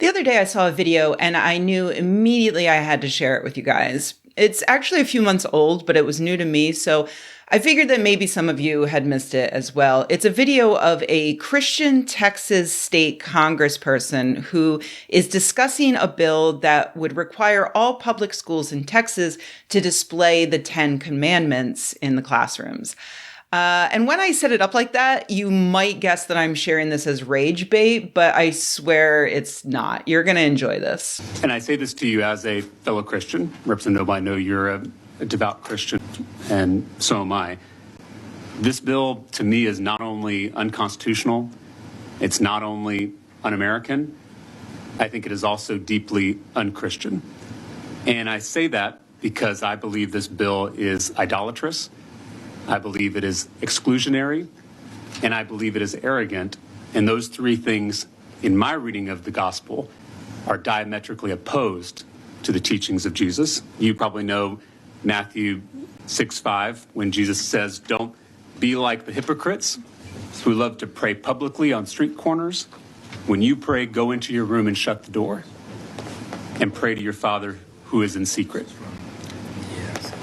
The other day I saw a video and I knew immediately I had to share it with you guys. It's actually a few months old, but it was new to me, so I figured that maybe some of you had missed it as well. It's a video of a Christian Texas state congressperson who is discussing a bill that would require all public schools in Texas to display the 10 Commandments in the classrooms. And when I set it up like that, you might guess that I'm sharing this as rage bait, but I swear it's not. You're going to enjoy this. And I say this to you as a fellow Christian. Representative, I know you're a devout Christian, and so am I. This bill, to me, is not only unconstitutional, it's not only un-American, I think it is also deeply unchristian. And I say that because I believe this bill is idolatrous. I believe it is exclusionary, and I believe it is arrogant. And those three things, in my reading of the gospel, are diametrically opposed to the teachings of Jesus. You probably know Matthew 6:5, when Jesus says, "Don't be like the hypocrites who love to pray publicly on street corners. When you pray, go into your room and shut the door and pray to your Father who is in secret."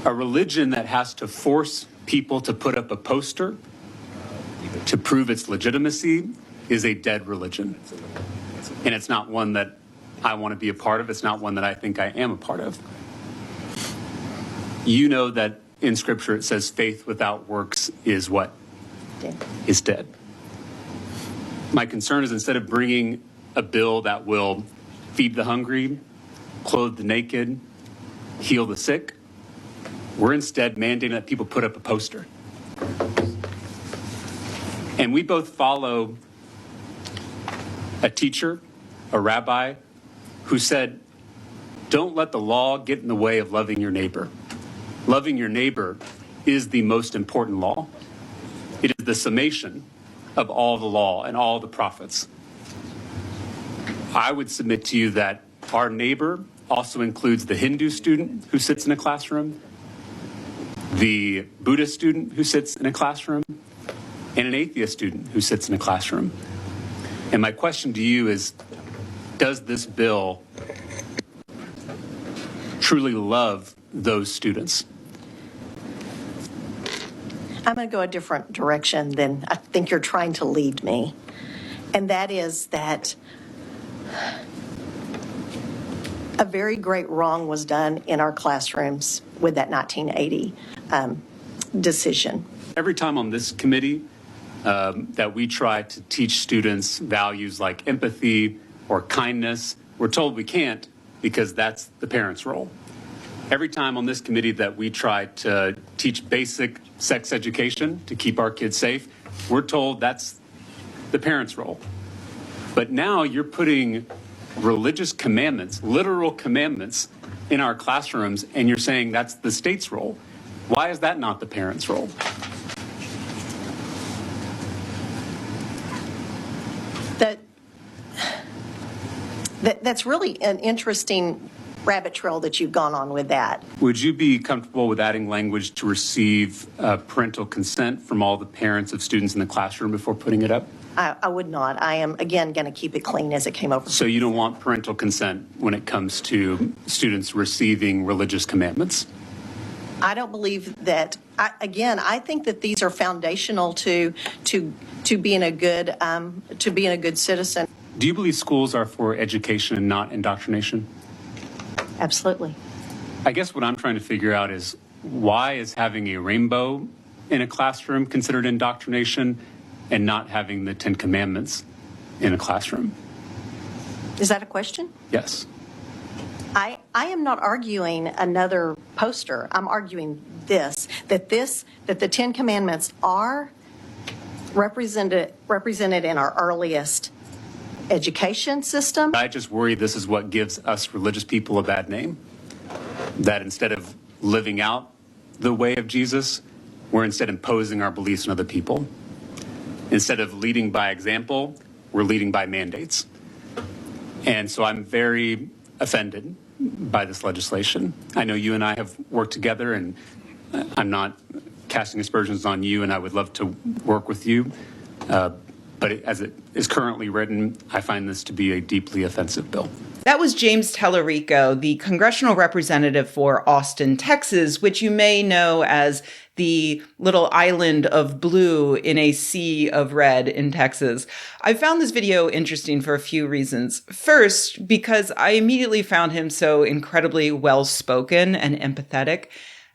A religion that has to force people to put up a poster to prove its legitimacy is a dead religion. And it's not one that I want to be a part of. It's not one that I think I am a part of. You know that in Scripture it says faith without works is what? Dead. Is dead. My concern is, instead of bringing a bill that will feed the hungry, clothe the naked, heal the sick, we're instead mandating that people put up a poster. And we both follow a teacher, a rabbi, who said, don't let the law get in the way of loving your neighbor. Loving your neighbor is the most important law. It is the summation of all the law and all the prophets. I would submit to you that our neighbor also includes the Hindu student who sits in a classroom, the Buddhist student who sits in a classroom, and an atheist student who sits in a classroom. And my question to you is, does this bill truly love those students? I'm going to go a different direction than I think you're trying to lead me. And that is that a very great wrong was done in our classrooms with that 1980 decision. Every time on this committee that we try to teach students values like empathy or kindness, we're told we can't because that's the parents' role. Every time on this committee that we try to teach basic sex education to keep our kids safe, we're told that's the parents' role. But now you're putting religious commandments, literal commandments, in our classrooms, and you're saying that's the state's role. Why is that not the parents' role? That's really an interesting rabbit trail that you've gone on with that. Would you be comfortable with adding language to receive parental consent from all the parents of students in the classroom before putting it up? I would not. I am, again, going to keep it clean as it came over. So you don't want parental consent when it comes to students receiving religious commandments? I don't believe that. I think that these are foundational to being a good citizen. Do you believe schools are for education and not indoctrination? Absolutely. I guess what I'm trying to figure out is, why is having a rainbow in a classroom considered indoctrination and not having the 10 Commandments in a classroom? Is that a question? Yes. I am not arguing another poster. I'm arguing that the 10 Commandments are represented in our earliest education system. I just worry this is what gives us religious people a bad name. That instead of living out the way of Jesus, we're instead imposing our beliefs on other people. Instead of leading by example, we're leading by mandates. And so I'm very offended by this legislation. I know you and I have worked together, and I'm not casting aspersions on you, and I would love to work with you. But as it is currently written, I find this to be a deeply offensive bill. That was James Tellerico, the congressional representative for Austin, Texas, which you may know as the little island of blue in a sea of red in Texas. I found this video interesting for a few reasons. First, because I immediately found him so incredibly well-spoken and empathetic.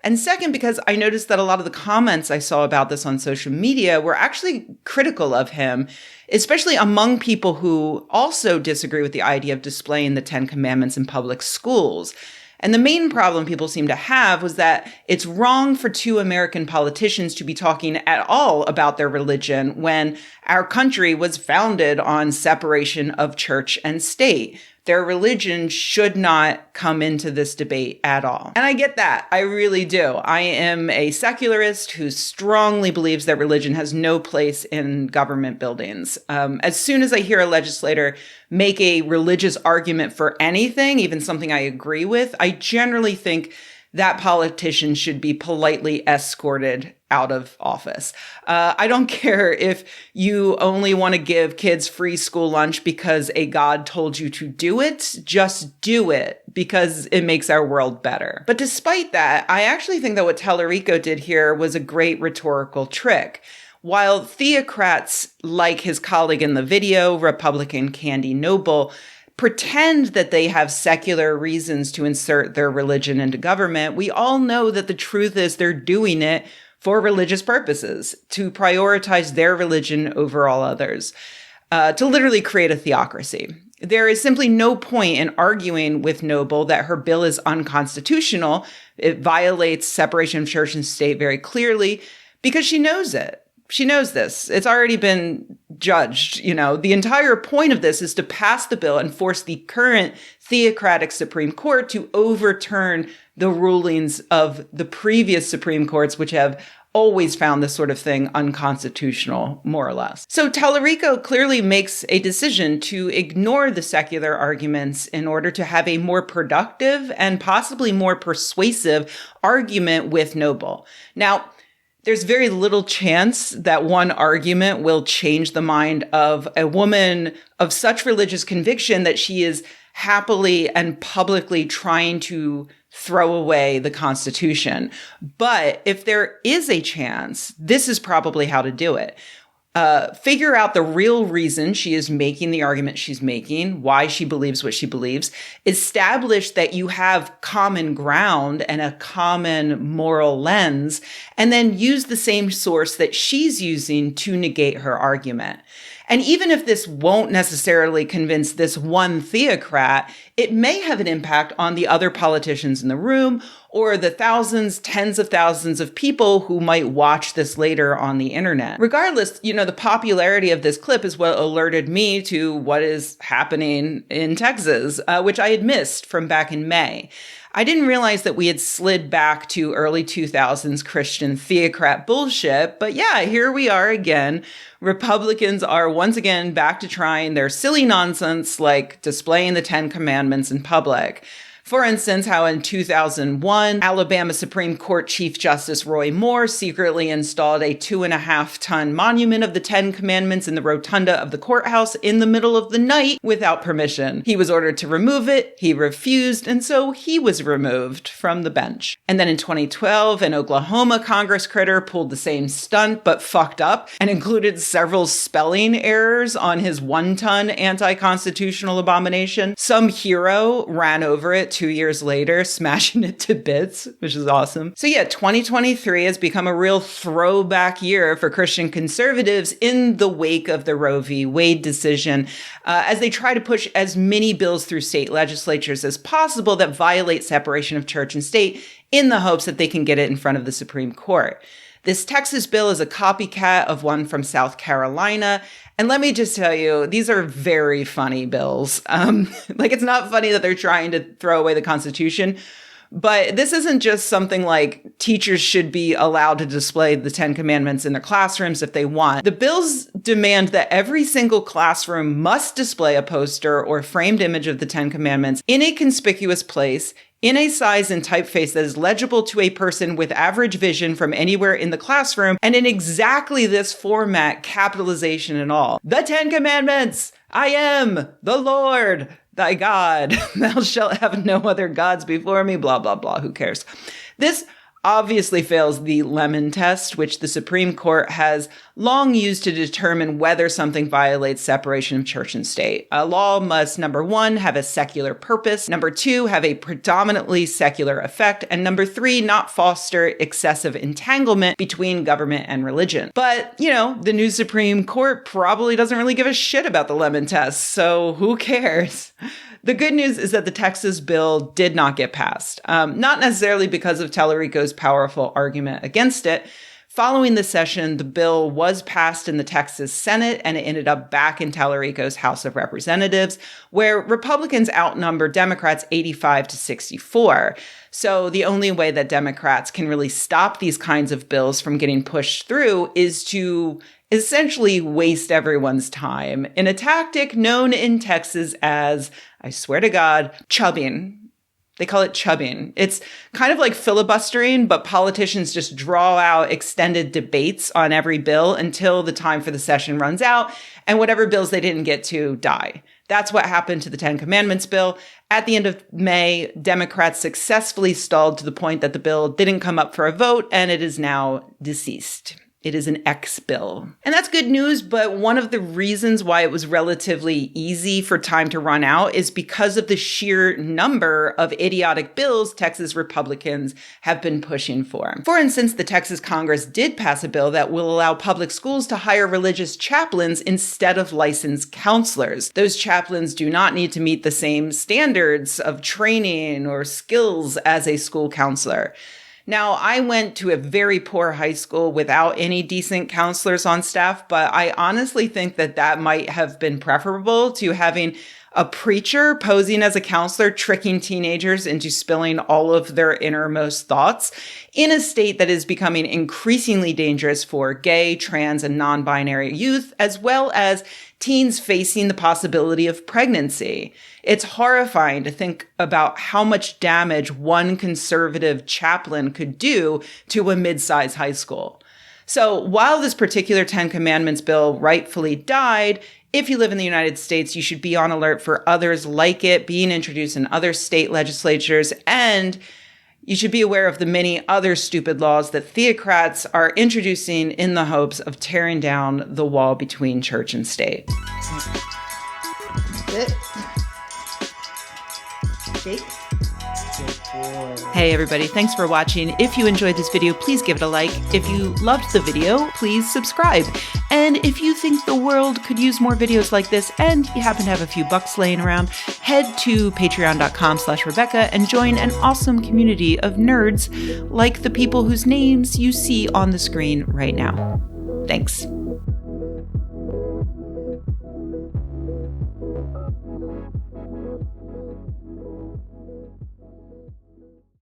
And second, because I noticed that a lot of the comments I saw about this on social media were actually critical of him, especially among people who also disagree with the idea of displaying the Ten Commandments in public schools. And the main problem people seem to have was that it's wrong for two American politicians to be talking at all about their religion when our country was founded on separation of church and state. Their religion should not come into this debate at all. And I get that. I really do. I am a secularist who strongly believes that religion has no place in government buildings. As soon as I hear a legislator make a religious argument for anything, even something I agree with, I generally think that politician should be politely escorted out of office. I don't care if you only want to give kids free school lunch because a God told you to do it. Just do it because it makes our world better. But despite that, I actually think that what Tellerico did here was a great rhetorical trick. While theocrats like his colleague in the video, Republican Candy Noble, pretend that they have secular reasons to insert their religion into government, we all know that the truth is they're doing it for religious purposes, to prioritize their religion over all others, to literally create a theocracy. There is simply no point in arguing with Noble that her bill is unconstitutional. It violates separation of church and state very clearly because she knows it. She knows this. It's already been judged. The entire point of this is to pass the bill and force the current theocratic Supreme Court to overturn the rulings of the previous Supreme Courts, which have always found this sort of thing unconstitutional, more or less. So Tellerico clearly makes a decision to ignore the secular arguments in order to have a more productive and possibly more persuasive argument with Noble. Now, there's very little chance that one argument will change the mind of a woman of such religious conviction that she is happily and publicly trying to throw away the Constitution. But if there is a chance, this is probably how to do it. Figure out the real reason she is making the argument she's making, why she believes what she believes, establish that you have common ground and a common moral lens, and then use the same source that she's using to negate her argument. And even if this won't necessarily convince this one theocrat, it may have an impact on the other politicians in the room or the thousands, tens of thousands of people who might watch this later on the internet. Regardless, the popularity of this clip is what alerted me to what is happening in Texas, which I had missed from back in May. I didn't realize that we had slid back to early 2000s Christian theocrat bullshit, but yeah, here we are again. Republicans are once again back to trying their silly nonsense like displaying the Ten Commandments in public. For instance, how in 2001, Alabama Supreme Court Chief Justice Roy Moore secretly installed a 2.5-ton monument of the Ten Commandments in the rotunda of the courthouse in the middle of the night without permission. He was ordered to remove it. He refused, and so he was removed from the bench. And then in 2012, an Oklahoma Congress critter pulled the same stunt but fucked up and included several spelling errors on his 1-ton anti-constitutional abomination. Some hero ran over it 2 years later, smashing it to bits, which is awesome. So yeah, 2023 has become a real throwback year for Christian conservatives in the wake of the Roe v. Wade decision, as they try to push as many bills through state legislatures as possible that violate separation of church and state in the hopes that they can get it in front of the Supreme Court. This Texas bill is a copycat of one from South Carolina. And let me just tell you, these are very funny bills. It's not funny that they're trying to throw away the Constitution, But this isn't just something like teachers should be allowed to display the 10 Commandments in their classrooms if they want. The bills demand that every single classroom must display a poster or framed image of the 10 Commandments in a conspicuous place, in a size and typeface that is legible to a person with average vision from anywhere in the classroom, and in exactly this format, capitalization and all. The 10 Commandments! I am the Lord, thy God. Thou shalt have no other gods before me, blah, blah, blah. Who cares? This obviously fails the Lemon test, which the Supreme Court has long used to determine whether something violates separation of church and state. A law must, number one, have a secular purpose, number two, have a predominantly secular effect, and number three, not foster excessive entanglement between government and religion. But, the new Supreme Court probably doesn't really give a shit about the Lemon test, so who cares? The good news is that the Texas bill did not get passed, not necessarily because of Tallarico's powerful argument against it. Following the session, the bill was passed in the Texas Senate, and it ended up back in Tallarico's House of Representatives, where Republicans outnumbered Democrats 85-64. So the only way that Democrats can really stop these kinds of bills from getting pushed through is to essentially waste everyone's time in a tactic known in Texas as, I swear to God, chubbing. They call it chubbing. It's kind of like filibustering, but politicians just draw out extended debates on every bill until the time for the session runs out, and whatever bills they didn't get to die. That's what happened to the 10 Commandments bill. At the end of May, Democrats successfully stalled to the point that the bill didn't come up for a vote, and it is now deceased. It is an X bill. And that's good news, but one of the reasons why it was relatively easy for time to run out is because of the sheer number of idiotic bills Texas Republicans have been pushing for. For instance, the Texas Congress did pass a bill that will allow public schools to hire religious chaplains instead of licensed counselors. Those chaplains do not need to meet the same standards of training or skills as a school counselor. Now, I went to a very poor high school without any decent counselors on staff, but I honestly think that might have been preferable to having a preacher posing as a counselor, tricking teenagers into spilling all of their innermost thoughts in a state that is becoming increasingly dangerous for gay, trans, and non-binary youth, as well as teens facing the possibility of pregnancy. It's horrifying to think about how much damage one conservative chaplain could do to a mid-sized high school. So while this particular 10 Commandments bill rightfully died, if you live in the United States, you should be on alert for others like it being introduced in other state legislatures, and you should be aware of the many other stupid laws that Theocrats are introducing in the hopes of tearing down the wall between church and state. Jake? Hey everybody, thanks for watching. If you enjoyed this video, please give it a like. If you loved the video, please subscribe. And if you think the world could use more videos like this and you happen to have a few bucks laying around, head to patreon.com/Rebecca and join an awesome community of nerds like the people whose names you see on the screen right now. Thanks.